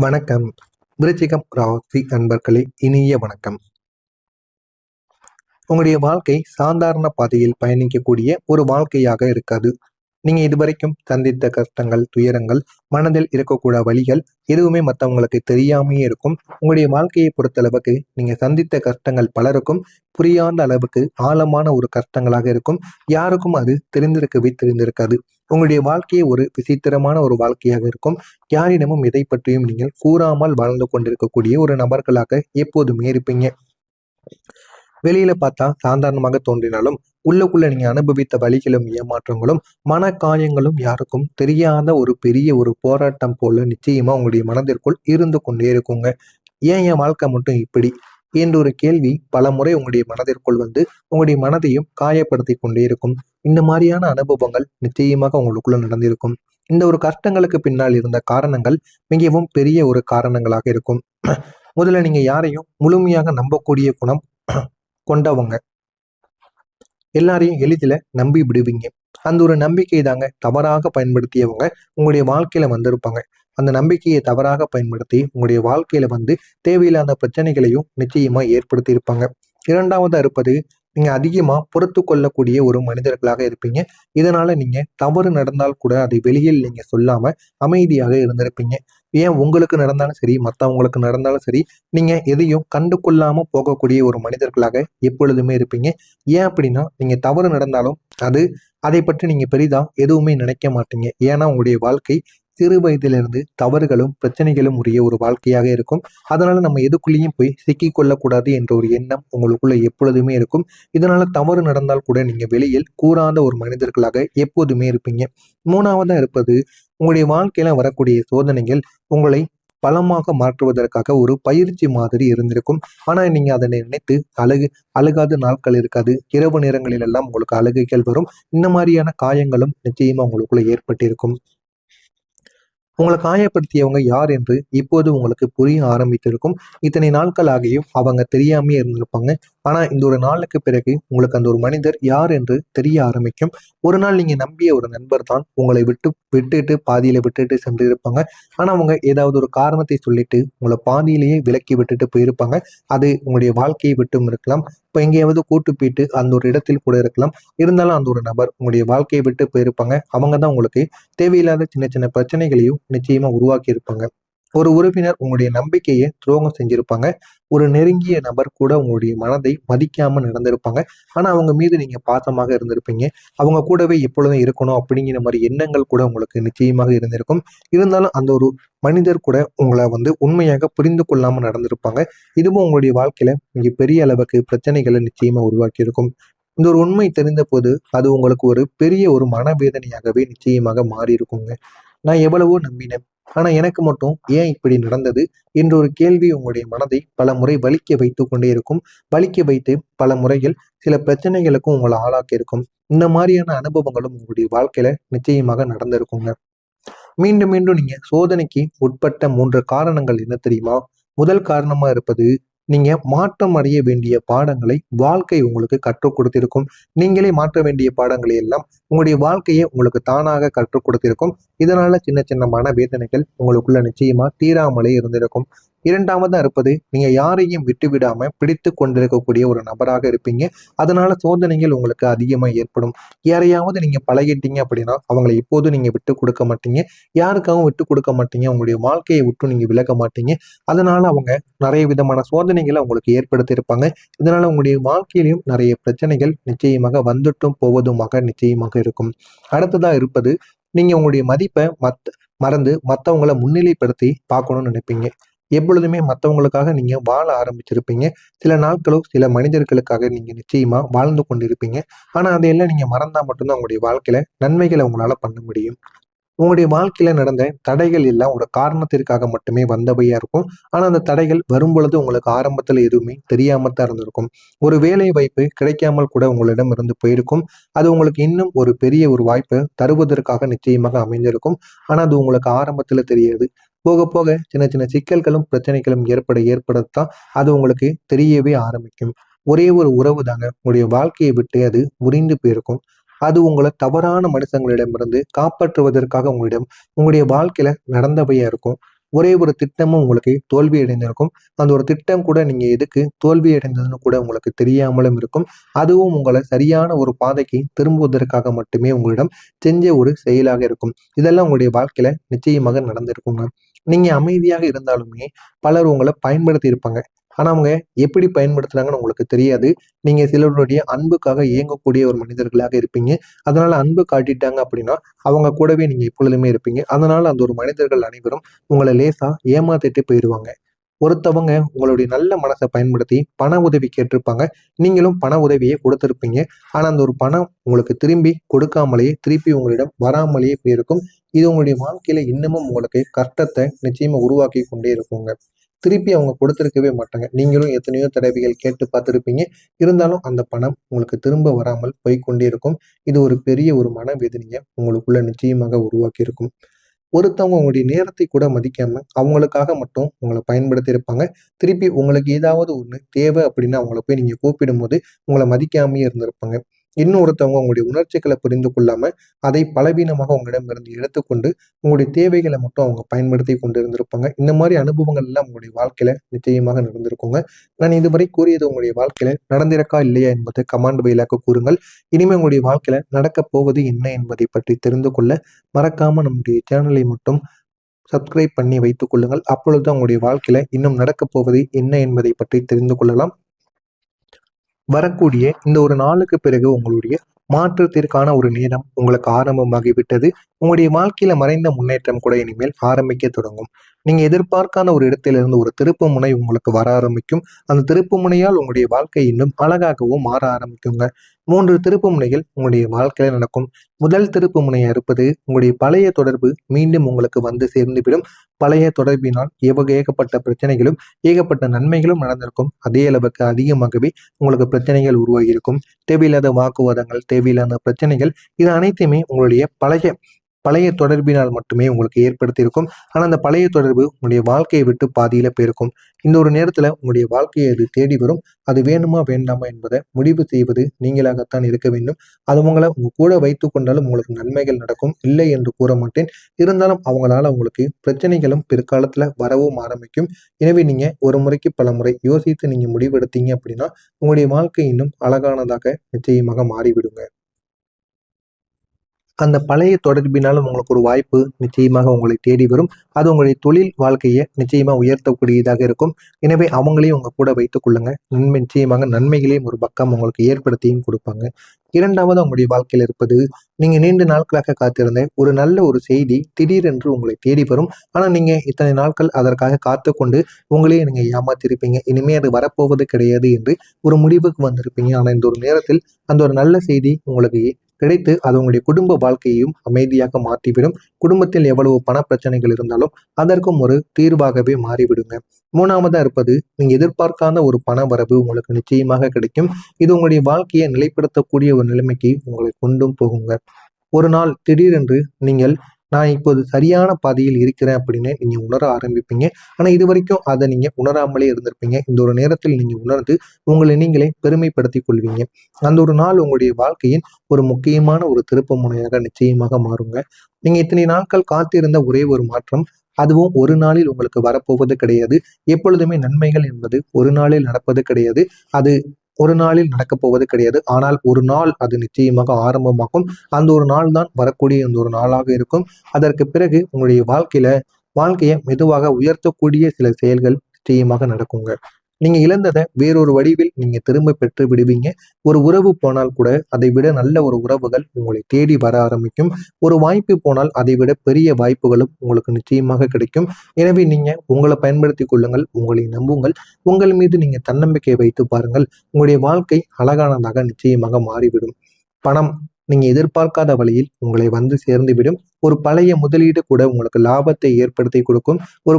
வணக்கம். விருச்சிகம் ராசி அன்பர்களே, இனிய வணக்கம். உங்களுடைய வாழ்க்கை சாதாரண பாதையில் பயணிக்கக்கூடிய ஒரு வாழ்க்கையாக இருக்காது. நீங்க இதுவரைக்கும் சந்தித்த கஷ்டங்கள், துயரங்கள், மனதில் இருக்கக்கூட வலிகள் எதுவுமே மற்றவங்களுக்கு தெரியாமையே இருக்கும். உங்களுடைய வாழ்க்கையை பொறுத்தளவுக்கு நீங்க சந்தித்த கஷ்டங்கள் பலருக்கும் புரியாத அளவுக்கு ஆழமான ஒரு கஷ்டங்களாக இருக்கும். யாருக்கும் அது தெரிந்திருக்கவே தெரிந்திருக்காது. உங்களுடைய வாழ்க்கையை ஒரு விசித்திரமான ஒரு வாழ்க்கையாக இருக்கும். யாரிடமும் எதை பற்றியும் நீங்கள் கூறாமல் வாழ்ந்து கொண்டிருக்கக்கூடிய ஒரு நபர்களாக எப்போதுமே இருப்பீங்க. வெளியில பார்த்தா சாதாரணமாக தோன்றினாலும் உள்ளுக்குள்ள நீங்க அனுபவித்த வலிகளும் ஏமாற்றங்களும் மனக்காயங்களும் யாருக்கும் தெரியாத ஒரு பெரிய ஒரு போராட்டம் போல நிச்சயமா உங்களுடைய மனதிற்குள் இருந்து கொண்டே இருக்குங்க. ஏன் என் வாழ்க்கை மட்டும் இப்படி என்ற ஒரு கேள்வி பல முறை உங்களுடைய மனதிற்குள் வந்து உங்களுடைய மனதையும் காயப்படுத்தி கொண்டே இருக்கும். இந்த மாதிரியான அனுபவங்கள் நிச்சயமாக உங்களுக்குள்ள நடந்திருக்கும். இந்த ஒரு கஷ்டங்களுக்கு பின்னால் இருந்த காரணங்கள் மிகவும் பெரிய ஒரு காரணங்களாக இருக்கும். முதல்ல நீங்க யாரையும் முழுமையாக நம்பக்கூடிய குணம் கொண்டவங்க. எல்லாரையும் எளிதில நம்பி விடுவீங்க. அந்த ஒரு நம்பிக்கை தாங்க தவறாக பயன்படுத்தியவங்க உங்களுடைய வாழ்க்கையில வந்திருப்பாங்க. அந்த நம்பிக்கையை தவறாக பயன்படுத்தி உங்களுடைய வாழ்க்கையில வந்து தேவையில்லாத பிரச்சனைகளையும் நிச்சயமா ஏற்படுத்தி இருப்பாங்க. இரண்டாவதா இருப்பது, நீங்க அதிகமா பொறுத்து கொள்ளக்கூடிய ஒரு மனிதர்களாக இருப்பீங்க. இதனால நீங்க தவறு நடந்தால் கூட அதை வெளியில் நீங்க சொல்லாம அமைதியாக இருந்திருப்பீங்க. ஏன் உங்களுக்கு நடந்தாலும் சரி, மற்றவங்களுக்கு நடந்தாலும் சரி, நீங்க எதையும் கண்டு கொள்ளாம போகக்கூடிய ஒரு மனிதர்களாக எப்பொழுதுமே இருப்பீங்க. ஏன் அப்படின்னா, நீங்க தவறு நடந்தாலும் அது அதை பற்றி நீங்க பெரிதா எதுவுமே நினைக்க மாட்டீங்க. ஏன்னா உங்களுடைய வாழ்க்கை சிறு வயதிலிருந்து தவறுகளும் பிரச்சனைகளும் உரிய ஒரு வாழ்க்கையாக இருக்கும். அதனால நம்ம எதுக்குள்ளேயும் போய் சிக்கிக் கொள்ளக்கூடாது என்ற ஒரு எண்ணம் உங்களுக்குள்ள எப்பொழுதுமே இருக்கும். இதனால தவறு நடந்தால் கூட நீங்க வெளியில் கூறாத ஒரு மனிதர்களாக எப்போதுமே இருப்பீங்க. மூணாவதா இருப்பது, உங்களுடைய வாழ்க்கையில வரக்கூடிய சோதனைகள் உங்களை பலமாக மாற்றுவதற்காக ஒரு பயிற்சி மாதிரி இருந்திருக்கும். ஆனா நீங்க அதனை நினைத்து அழுகாத நாட்கள் இருக்காது. இரவு நேரங்களில் எல்லாம் உங்களுக்கு அழுகைகள் வரும். இந்த மாதிரியான காயங்களும் நிச்சயமா உங்களுக்குள்ள ஏற்பட்டிருக்கும். உங்களை காயப்படுத்தியவங்க யார் என்று இப்போது உங்களுக்கு புரிய ஆரம்பித்திருக்கும். இத்தனை நாட்கள் ஆகியும் அவங்க தெரியாமையே இருந்திருப்பாங்க. ஆனா இந்த ஒரு நாளுக்கு பிறகு உங்களுக்கு அந்த ஒரு மனிதர் யார் என்று தெரிய ஆரம்பிக்கும். ஒரு நாள் நீங்க நம்பிய ஒரு நண்பர் தான் உங்களை விட்டுட்டு பாதியில விட்டுட்டு சென்றிருப்பாங்க. ஆனா அவங்க ஏதாவது ஒரு காரணத்தை சொல்லிட்டு உங்களை பாதியிலேயே விலக்கி விட்டுட்டு போயிருப்பாங்க. அது உங்களுடைய வாழ்க்கையை விட்டும் இருக்கலாம். இப்ப எங்கேயாவது கூட்டு போயிட்டு அந்த ஒரு இடத்தில் கூட இருக்கலாம். இருந்தாலும் அந்த ஒரு நபர் உங்களுடைய வாழ்க்கையை விட்டு போயிருப்பாங்க. அவங்க தான் உங்களுக்கு தேவையில்லாத சின்ன சின்ன பிரச்சனைகளையும் நிச்சயமா உருவாக்கி இருப்பாங்க. ஒரு உறவினர் உங்களுடைய நம்பிக்கையை துரோகம் செஞ்சிருப்பாங்க. ஒரு நெருங்கிய நபர் கூட உங்களுடைய மனதை மதிக்காம நடந்திருப்பாங்க. ஆனா அவங்க மீது நீங்க பாசமாக இருந்திருப்பீங்க. அவங்க கூடவே எப்பொழுதும் இருக்கணும் அப்படிங்கிற மாதிரி எண்ணங்கள் கூட உங்களுக்கு நிச்சயமாக இருந்திருக்கும். இருந்தாலும் அந்த ஒரு மனிதர் கூட உங்களை வந்து உண்மையாக புரிந்து கொள்ளாம நடந்திருப்பாங்க. இதுவும் உங்களுடைய வாழ்க்கையில மிகப்பெரிய அளவுக்கு பிரச்சனைகளை நிச்சயமா உருவாக்கி இருக்கும். இந்த ஒரு உண்மை தெரிந்த போது அது உங்களுக்கு ஒரு பெரிய ஒரு மனவேதனையாகவே நிச்சயமாக மாறி இருக்குங்க. நான் எவ்வளவோ நம்பினேன். ஆனா எனக்கு மட்டும் ஏன் இப்படி நடந்தது என்ற ஒரு கேள்வி உங்களுடைய மனதை பல முறை வலிக்க வைத்துக் கொண்டே இருக்கும். வலிக்க வைத்து பல முறையில் சில பிரச்சனைகளுக்கும் உங்களை ஆளாக்கி இருக்கும். இந்த மாதிரியான அனுபவங்களும் உங்களுடைய வாழ்க்கையில நிச்சயமாக நடந்திருக்குங்க. மீண்டும் மீண்டும் நீங்க சோதனைக்கு உட்பட்ட 3 காரணங்கள் என்ன தெரியுமா? முதல் காரணமா இருப்பது, நீங்க மாற்றம் அடைய வேண்டிய பாடங்களை வாழ்க்கை உங்களுக்கு கற்றுக் கொடுத்திருக்கும். நீங்களே மாற்ற வேண்டிய பாடங்களை எல்லாம் உங்களுடைய வாழ்க்கையை உங்களுக்கு தானாக கற்றுக் கொடுத்திருக்கும். இதனால சின்ன சின்ன மனவேதனைகள் உங்களுக்குள்ள நிச்சயமா தீராமலே இருந்திருக்கும். இரண்டாவதா இருப்பது, நீங்க யாரையும் விட்டு விடாம பிடித்து கொண்டிருக்கக்கூடிய ஒரு நபராக இருப்பீங்க. அதனால சோதனைகள் உங்களுக்கு அதிகமா ஏற்படும். யாரையாவது நீங்க பழகிட்டீங்க அப்படின்னா அவங்களை எப்போதும் நீங்க விட்டு கொடுக்க மாட்டீங்க. யாருக்காகவும் விட்டு கொடுக்க மாட்டீங்க. உங்களுடைய வாழ்க்கையை விட்டு நீங்க விலக மாட்டீங்க. அதனால அவங்க நிறைய விதமான சோதனைகளை உங்களுக்கு ஏற்படுத்தி இருப்பாங்க. இதனால உங்களுடைய வாழ்க்கையிலும் நிறைய பிரச்சனைகள் நிச்சயமாக வந்துட்டும் போவதுமாக நிச்சயமாக இருக்கும். அடுத்ததா இருப்பது, நீங்க உங்களுடைய மதிப்பை மறந்து மற்றவங்களை முன்னிலைப்படுத்தி பார்க்கணும்னு நினைப்பீங்க. எப்பொழுதுமே மற்றவங்களுக்காக நீங்க வாழ ஆரம்பிச்சிருப்பீங்க. சில நாட்களோ சில மனிதர்களுக்காக நீங்க நிச்சயமா வாழ்ந்து கொண்டிருப்பீங்க. ஆனா அதையெல்லாம் நீங்க மறந்தா மட்டும்தான் உங்களுடைய வாழ்க்கையில நன்மைகளை உங்களால பண்ண முடியும். உங்களுடைய வாழ்க்கையில நடந்த தடைகள் எல்லாம் ஒரு காரணத்திற்காக மட்டுமே வந்தவையா இருக்கும். ஆனா அந்த தடைகள் வரும்பொழுது உங்களுக்கு ஆரம்பத்துல எதுவுமே தெரியாம தான் இருந்திருக்கும். ஒரு வேலை வாய்ப்பு கிடைக்காமல் கூட உங்களிடம் இருந்து போயிருக்கும். அது உங்களுக்கு இன்னும் ஒரு பெரிய ஒரு வாய்ப்பை தருவதற்காக நிச்சயமாக அமைந்திருக்கும். ஆனா அது உங்களுக்கு ஆரம்பத்துல தெரியாது. போக போக சின்ன சின்ன சிக்கல்களும் பிரச்சனைகளும் ஏற்படத்தான் அது உங்களுக்கு தெரியவே ஆரம்பிக்கும். ஒரே ஒரு உறவு தாங்க உங்களுடைய வாழ்க்கையை விட்டு அது முறிந்து போயிருக்கும். அது உங்கள தவறான மனுஷங்களிடமிருந்து காப்பாற்றுவதற்காக உங்களுடைய வாழ்க்கையில நடந்தவையா இருக்கும். ஒரே ஒரு திட்டமும் உங்களுக்கு தோல்வி அடைந்திருக்கும். அந்த ஒரு திட்டம் கூட நீங்க எதுக்கு தோல்வி அடைந்ததுன்னு கூட உங்களுக்கு தெரியாமலும் இருக்கும். அதுவும் உங்களை சரியான ஒரு பாதைக்கு திரும்புவதற்காக மட்டுமே உங்களிடம் செஞ்ச ஒரு செயலாக இருக்கும். இதெல்லாம் உங்களுடைய வாழ்க்கையில நிச்சயமாக நடந்திருக்குங்க. நீங்க அமைதியாக இருந்தாலுமே பலர் உங்களை பயன்படுத்தி இருப்பாங்க. ஆனா அவங்க எப்படி பயன்படுத்துறாங்கன்னு உங்களுக்கு தெரியாது. நீங்க சிலருடைய அன்புக்காக ஏங்கக்கூடிய ஒரு மனிதர்களாக இருப்பீங்க. அதனால அன்பு காட்டிட்டாங்க அப்படின்னா, அவங்க கூடவே நீங்க எப்பொழுதுமே இருப்பீங்க. அதனால அந்த ஒரு மனிதர்கள் அனைவரும் உங்கள லேசா ஏமாத்திட்டு போயிருவாங்க. ஒருத்தவங்க உங்களுடைய நல்ல மனச பயன்படுத்தி பண உதவி கேட்டிருப்பாங்க. நீங்களும் பண உதவிய குடுத்திருப்பீங்க. ஆனா, அந்த ஒரு பணம் உங்களுக்கு திரும்பி கொடுக்காமலேயே, திருப்பி உங்களிடம் வராமலேயே போயிருக்கும். இது உங்களுடைய வாழ்க்கையில இன்னமும் உங்களுக்கு கஷ்டத்த நிச்சயமா உருவாக்கி கொண்டே இருக்குங்க. திருப்பி அவங்க கொடுத்திருக்கவே மாட்டாங்க. நீங்களும் எத்தனையோ தடவைகள் கேட்டு பார்த்திருப்பீங்க. இருந்தாலும் அந்த பணம் உங்களுக்கு திரும்ப வராமல் போய்க்கொண்டே இருக்கும். இது ஒரு பெரிய ஒரு மனவேதனைய உங்களுக்குள்ள நிச்சயமாக உருவாக்கியிருக்கும். ஒருத்தவங்க உங்களுடைய நேரத்தை கூட மதிக்காம, அவங்களுக்காக மட்டும் உங்கள பயன்படுத்தி இருப்பாங்க. திருப்பி உங்களுக்கு ஏதாவது ஒண்ணு தேவை அப்படின்னா, அவங்கள போய் நீங்க கூப்பிடும்போது, உங்கள மதிக்காமயே இருந்திருப்பாங்க. இன்னொருத்தவங்க உங்களுடைய உணர்ச்சிகள புரிந்து கொள்ளாம, அதை பலவீனமாக உங்களிடமிருந்து எடுத்துக்கொண்டு, உங்களுடைய தேவைகள மட்டும் அவங்க பயன்படுத்தி கொண்டு இருந்திருப்பாங்க. இந்த மாரி அனுபவங்கள் எல்லாம் உங்களுடைய வாழ்க்கையில நிச்சயமாக நடந்திருக்குங்க. நான் இதுவரை கூறியது உங்களுடைய வாழ்க்கையில நடந்திருக்கா இல்லையா என்பதை கமெண்ட் வாயிலாக கூறுங்கள். இனிமே உங்களுடைய வாழ்க்கையில நடக்கப் போவது என்ன என்பதை பற்றி தெரிந்து கொள்ள மறக்காம நம்முடைய சேனலை மட்டும் சப்ஸ்கிரைப் பண்ணி வைத்துக் கொள்ளுங்கள். அப்பொழுது உங்களுடைய வாழ்க்கையில இன்னும் நடக்கப் போவது என்ன என்பதை பற்றி தெரிந்து கொள்ளலாம். வரக்கூடிய இந்த ஒரு நாளுக்கு பிறகு உங்களுடைய மாற்றத்திற்கான ஒரு நேரம் உங்களுக்கு ஆரம்பமாகிவிட்டது. உங்களுடைய வாழ்க்கையில மறைந்த முன்னேற்றம் கூட இனிமேல் ஆரம்பிக்க தொடங்கும். நீங்க எதிர்பார்க்காத ஒரு இடத்திலிருந்து ஒரு திருப்பு முனை உங்களுக்கு வர ஆரம்பிக்கும். அந்த திருப்பு முனையால் உங்களுடைய வாழ்க்கை இன்னும் அழகாகவும் மாற ஆரம்பிக்குங்க. 3 திருப்பு முனைகள் உங்களுடைய வாழ்க்கையில நடக்கும். முதல் திருப்பு முனையா இருப்பது உங்களுடைய பழைய தொடர்பு மீண்டும் உங்களுக்கு வந்து சேர்ந்துவிடும். பழைய தொடர்பினால் ஏகப்பட்ட பிரச்சனைகளும் ஏகப்பட்ட நன்மைகளும் நடந்திருக்கும். அதே அளவுக்கு அதிகமாகவே உங்களுக்கு பிரச்சனைகள் உருவாகி இருக்கும். தேவையில்லாத வாக்குவாதங்கள், தேவையில்லாத பிரச்சனைகள், இது அனைத்துமே உங்களுடைய பழைய பழைய தொடர்பினால் மட்டுமே உங்களுக்கு ஏற்படுத்தியிருக்கும். ஆனா அந்த பழைய தொடர்பு உங்களுடைய வாழ்க்கையை விட்டு பாதியில போயிருக்கும். இந்த ஒரு நேரத்துல உங்களுடைய வாழ்க்கையை அது தேடி வரும். அது வேணுமா வேண்டாமா என்பதை முடிவு செய்வது நீங்களாகத்தான் இருக்க வேண்டும். அது உங்க கூட வைத்துக் கொண்டாலும் உங்களுக்கு நன்மைகள் நடக்கும், இல்லை என்று கூற மாட்டேன். இருந்தாலும் அவங்களால உங்களுக்கு பிரச்சனைகளும் பிற்காலத்துல வரவும் ஆரம்பிக்கும். எனவே நீங்க ஒரு முறைக்கு பல முறை யோசித்து நீங்க முடிவெடுத்தீங்க அப்படின்னா உங்களுடைய வாழ்க்கை இன்னும் அழகானதாக நிச்சயமாக மாறிவிடுங்க. அந்த பழைய தொடர்பினால் உங்களுக்கு ஒரு வாய்ப்பு நிச்சயமாக உங்களை தேடி வரும். அது உங்களுடைய தொழில் வாழ்க்கையை நிச்சயமா உயர்த்தக்கூடியதாக இருக்கும். எனவே அவங்களையும் உங்க கூட வைத்துக் கொள்ளுங்க. நிச்சயமாக நன்மைகளையும் ஒரு பக்கம் உங்களுக்கு ஏற்படுத்தியும் கொடுப்பாங்க. 2வது உங்களுடைய வாழ்க்கையில இருப்பது, நீங்க நீண்ட நாட்களாக காத்திருந்த ஒரு நல்ல ஒரு செய்தி திடீரென்று உங்களை தேடி வரும். ஆனா நீங்க இத்தனை நாட்கள் அதற்காக காத்துக்கொண்டு உங்களையே நீங்க ஏமாத்திருப்பீங்க. இனிமே அது வரப்போவது கிடையாது என்று ஒரு முடிவுக்கு வந்திருப்பீங்க. ஆனா இந்த ஒரு நேரத்தில் அந்த ஒரு நல்ல செய்தி உங்களுக்கு கிடைத்து அது உங்களுடைய குடும்ப வாழ்க்கையையும் அமைதியாக மாற்றிவிடும். குடும்பத்தில் எவ்வளவு பண பிரச்சனைகள் இருந்தாலும் அதற்கும் ஒரு தீர்வாகவே மாறிவிடுங்க. 3வதா இருப்பது, நீங்க எதிர்பார்க்காத ஒரு பண வரவு உங்களுக்கு நிச்சயமாக கிடைக்கும். இது உங்களுடைய வாழ்க்கையை நிலைப்படுத்தக்கூடிய ஒரு நிலைமைக்கு உங்களை கொண்டும் போகுங்க. ஒரு நாள் திடீரென்று நீங்கள் நான் இப்போது சரியான பாதையில் இருக்கிறேன் அப்படின்னு நீங்க உணர ஆரம்பிப்பீங்க. ஆனா இதுவரைக்கும் அதை நீங்க உணராமலே இருந்திருப்பீங்க. இந்த ஒரு நேரத்தில் நீங்க உணர்ந்து உங்களை நீங்களே பெருமைப்படுத்திக் கொள்வீங்க. அந்த ஒரு நாள் உங்களுடைய வாழ்க்கையின் ஒரு முக்கியமான ஒரு திருப்பு முனையாக நிச்சயமாக மாறுங்க. நீங்க இத்தனை நாட்கள் காத்திருந்த ஒரே ஒரு மாற்றம், அதுவும் ஒரு நாளில் உங்களுக்கு வரப்போவது கிடையாது. எப்பொழுதுமே நன்மைகள் என்பது ஒரு நாளில் நடப்பது கிடையாது. அது ஒரு நாளில் நடக்கப் போவது கிடையாது. ஆனால் ஒரு நாள் அது நிச்சயமாக ஆரம்பமாகும். அந்த ஒரு நாள் தான் வரக்கூடிய அந்த ஒரு நாளாக இருக்கும். அதற்கு பிறகு உங்களுடைய வாழ்க்கைய மெதுவாக உயர்த்தக்கூடிய சில செயல்கள் நிச்சயமாக நடக்குங்க. நீங்க இழந்தத வேறொரு வடிவில் நீங்க திரும்ப பெற்று விடுவீங்க. ஒரு உறவு போனால் கூட அதை விட நல்ல ஒரு உறவுகள் உங்களை தேடி வர ஆரம்பிக்கும். ஒரு வாய்ப்பு போனால் அதை விட பெரிய வாய்ப்புகளும் உங்களுக்கு நிச்சயமாக கிடைக்கும். எனவே நீங்க உங்களை பயன்படுத்திக் கொள்ளுங்கள். உங்களை நம்புங்கள். உங்கள் மீது நீங்க தன்னம்பிக்கை வைத்து பாருங்கள். உங்களுடைய வாழ்க்கை அழகானதாக நிச்சயமாக மாறிவிடும். பணம் நீங்க எதிர்பார்க்காத வழியில் உங்களை வந்து சேர்ந்துவிடும். ஒரு பழைய முதலீடு கூட உங்களுக்கு லாபத்தை ஏற்படுத்தி கொடுக்கும். ஒரு